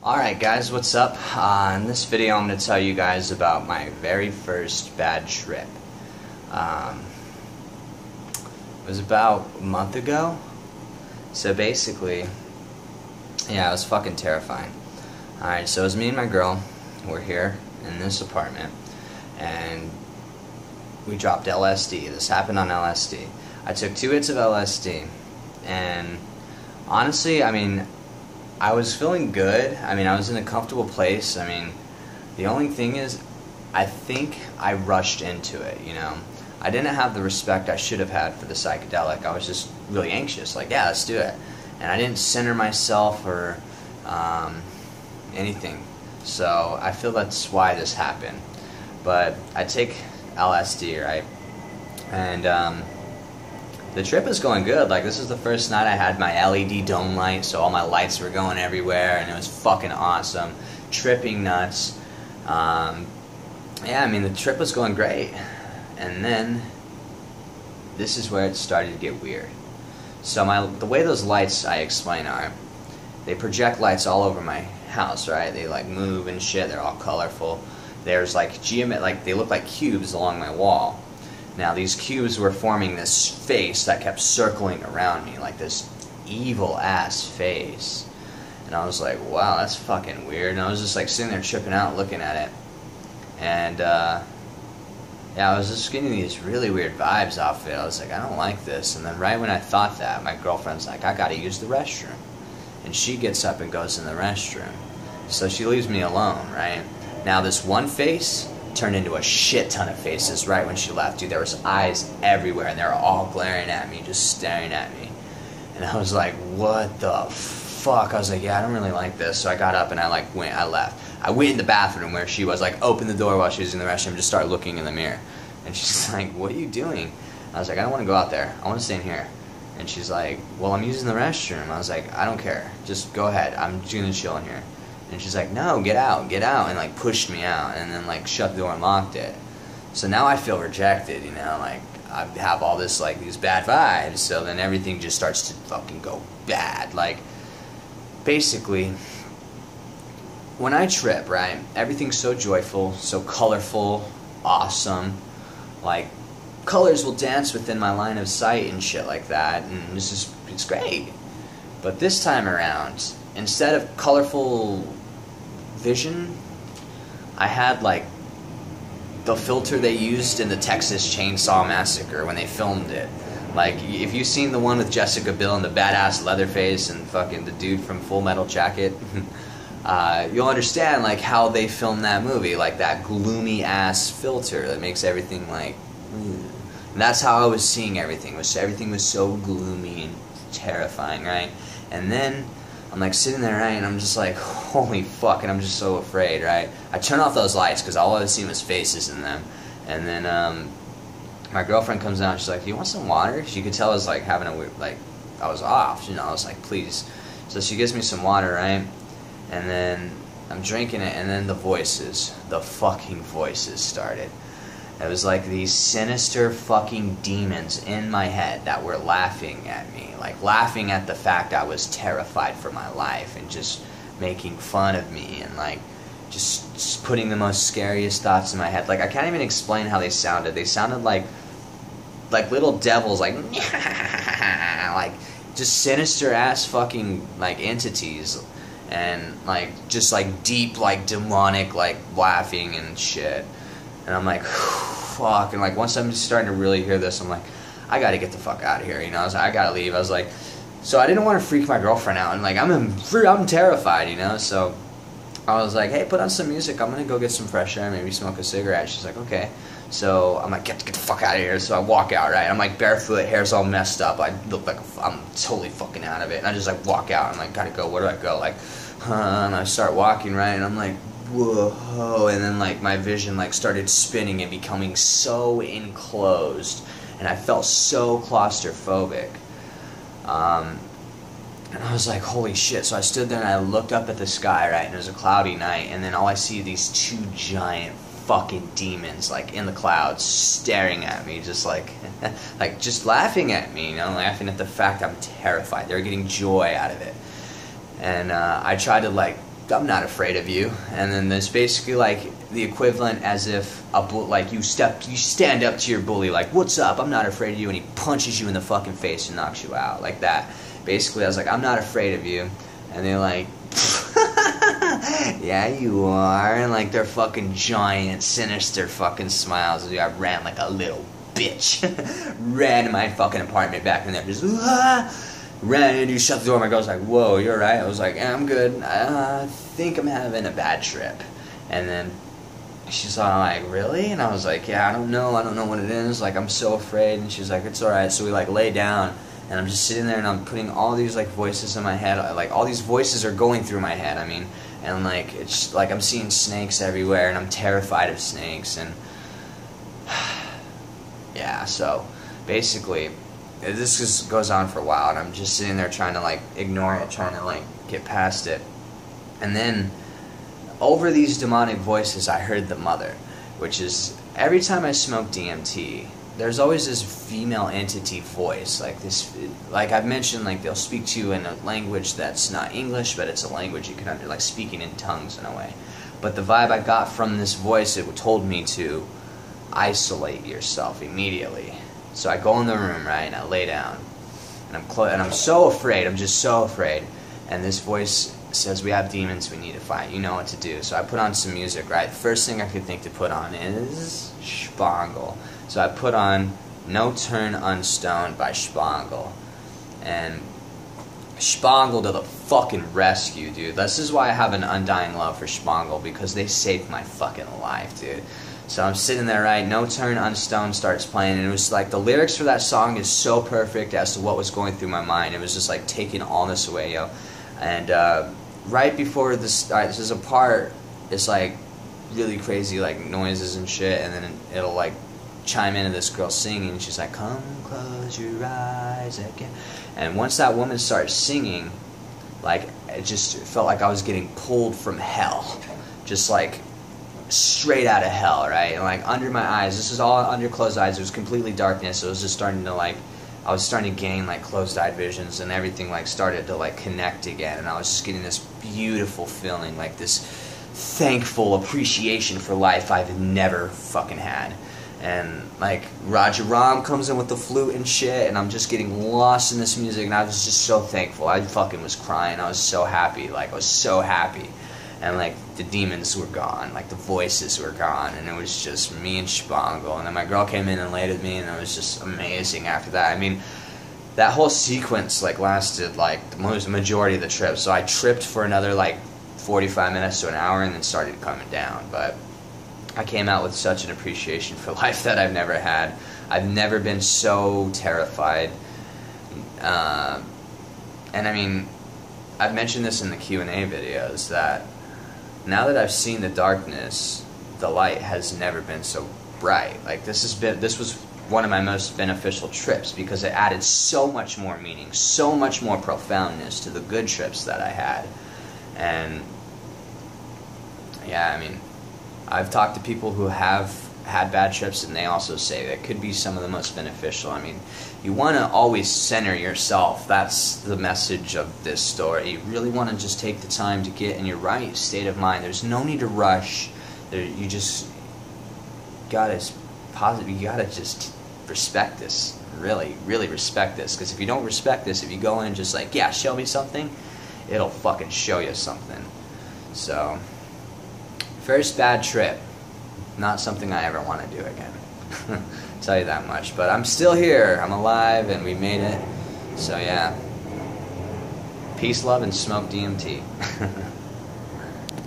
Alright guys, what's up? In this video I'm going to tell you guys about my very first bad trip. It was about a month ago. So basically, yeah, it was fucking terrifying. Alright, so it was me and my girl. We're here in this apartment. And we dropped LSD. This happened on LSD. I took 2 hits of LSD. And honestly, I was feeling good. I was in a comfortable place. The only thing is, I think I rushed into it, you know. I didn't have the respect I should have had for the psychedelic. I was just really anxious, like, yeah, let's do it. And I didn't center myself or anything. So I feel that's why this happened. But I take LSD, right? And the trip is going good. Like, this is the first night I had my LED dome light, so all my lights were going everywhere, and it was fucking awesome. Tripping nuts. Yeah, the trip was going great. And then, this is where it started to get weird. So the way those lights, I explain, are, they project lights all over my house, right? They, like, move and shit. They're all colorful. There's, like, they look like cubes along my wall. Now, these cubes were forming this face that kept circling around me, like this evil-ass face. And I was like, wow, that's fucking weird. And I was just, like, sitting there tripping out looking at it. And, yeah, I was just getting these really weird vibes off it. I was like, I don't like this. And then right when I thought that, my girlfriend's like, I gotta use the restroom. And she gets up and goes in the restroom. So she leaves me alone, right? Now, this one face turned into a shit ton of faces right when she left. Dude, there was eyes everywhere, and they were all glaring at me, just staring at me. And I was like, what the fuck? I was like, yeah, I don't really like this. So I got up and I left. I went in the bathroom where she was, like, opened the door while she was in the restroom and just started looking in the mirror. And she's like, what are you doing? I was like, I don't want to go out there. I want to stay in here. And she's like, well, I'm using the restroom. I was like, I don't care. Just go ahead. I'm just going to chill in here. And she's like, no, get out, and, like, pushed me out, and then, like, shut the door and locked it. So now I feel rejected, you know, like, I have all this, like, these bad vibes, so then everything just starts to fucking go bad. Like, basically, when I trip, right, everything's so joyful, so colorful, awesome, like, colors will dance within my line of sight and shit like that, and it's great. But this time around, instead of colorful vision, I had, like, the filter they used in the Texas Chainsaw Massacre when they filmed it. Like, if you've seen the one with Jessica Biel and the badass Leatherface and fucking the dude from Full Metal Jacket, you'll understand, like, how they filmed that movie, like that gloomy ass filter that makes everything like, and that's how I was seeing everything. Everything was so gloomy and terrifying, right? And then I'm, like, sitting there, right, and I'm just like, holy fuck, and I'm just so afraid, right? I turn off those lights because all I was seeing was faces in them. And then my girlfriend comes out and she's like, do you want some water? She could tell I was, like, having a weird, like, I was off, you know. I was like, please. So she gives me some water, right? And then I'm drinking it, and then the fucking voices started. It was like these sinister fucking demons in my head that were laughing at me. Like, laughing at the fact I was terrified for my life and just making fun of me and, like, just putting the most scariest thoughts in my head. Like, I can't even explain how they sounded. They sounded like little devils, like, like, just sinister-ass fucking, like, entities. And, like, just, like, deep, like, demonic, like, laughing and shit. And I'm like, fuck. And, like, once I'm just starting to really hear this, I'm like, I gotta get the fuck out of here, you know. I was like, I gotta leave. I was like, so I didn't want to freak my girlfriend out, and, like, I'm terrified, you know. So I was like, hey, put on some music. I'm gonna go get some fresh air, maybe smoke a cigarette. She's like, okay. So I'm like, get the fuck out of here. So I walk out, right? I'm, like, barefoot, hair's all messed up. I look like I'm totally fucking out of it. And I just, like, walk out. I'm like, gotta go. Where do I go? Like, and I start walking, right? And I'm like, whoa. And then, like, my vision, like, started spinning and becoming so enclosed. And I felt so claustrophobic. And I was like, holy shit. So I stood there and I looked up at the sky, right? And it was a cloudy night. And then all I see are these 2 giant fucking demons, like, in the clouds, staring at me, just like, like, just laughing at me, you know, laughing at the fact I'm terrified. They're getting joy out of it. And I tried to, like, I'm not afraid of you. And then there's basically like the equivalent as if like you stand up to your bully like, what's up, I'm not afraid of you, and he punches you in the fucking face and knocks you out like that. Basically I was like, I'm not afraid of you, and they're like, yeah you are, and like their fucking giant sinister fucking smiles. I ran like a little bitch. Ran to my fucking apartment back in there, just ran in, you shut the door. My girl's like, whoa, you're right? I was like, yeah, I'm good. I think I'm having a bad trip. And then she's all like, really? And I was like, yeah, I don't know what it is, like I'm so afraid. And she's like, it's alright. So we like lay down, and I'm just sitting there, and I'm putting all these like voices in my head, like all these voices are going through my head, I mean, and like it's like I'm seeing snakes everywhere, and I'm terrified of snakes. And yeah, so basically this just goes on for a while, and I'm just sitting there trying to like ignore it, trying to like get past it. And then over these demonic voices I heard the mother, which is every time I smoke DMT there's always this female entity voice, like this, like I've mentioned, like they'll speak to you in a language that's not English, but it's a language you can under, like speaking in tongues in a way. But the vibe I got from this voice, it told me to isolate yourself immediately. So I go in the room, right, and I lay down, and I'm so afraid, I'm just so afraid, and this voice says, we have demons we need to fight, you know what to do. So I put on some music, right, first thing I could think to put on is Spangle. So I put on No Turn Unstoned by Spangle, and Spangle to the fucking rescue, dude. This is why I have an undying love for Spangle, because they saved my fucking life, dude. So I'm sitting there, right, No Turn Unstoned starts playing, and it was like the lyrics for that song is so perfect as to what was going through my mind. It was just like taking all this away, yo. And right before this, alright, this is a part, it's like really crazy like noises and shit, and then it'll like chime into this girl singing, and she's like, come close your eyes again. And once that woman starts singing, like it just felt like I was getting pulled from hell, just like straight out of hell, right? And like under my eyes, this is all under closed eyes, it was completely darkness, so it was just starting to like, I was starting to gain like closed-eyed visions, and everything like started to like connect again, and I was just getting this beautiful feeling, like this thankful appreciation for life I've never fucking had. And like Roger Ram comes in with the flute and shit, and I'm just getting lost in this music, and I was just so thankful. I fucking was crying. I was so happy, like I was so happy. And like the demons were gone, like the voices were gone, and it was just me and Spangle. And then my girl came in and laid with me, and it was just amazing after that. I mean, that whole sequence like lasted like the majority of the trip. So I tripped for another like 45 minutes to an hour, and then started coming down. But I came out with such an appreciation for life that I've never had. I've never been so terrified. And I mean, I've mentioned this in the Q&A videos that now that I've seen the darkness, the light has never been so bright. Like this was one of my most beneficial trips, because it added so much more meaning, so much more profoundness to the good trips that I had. And yeah, I mean, I've talked to people who have had bad trips, and they also say that could be some of the most beneficial. I mean, you want to always center yourself. That's the message of this story. You really want to just take the time to get in your right state of mind. There's no need to rush. You just gotta just respect this. Really, really respect this. Because if you don't respect this, if you go in just like, yeah, show me something, it'll fucking show you something. So, first bad trip. Not something I ever want to do again. Tell you that much. But I'm still here. I'm alive, and we made it. So yeah. Peace, love, and smoke DMT.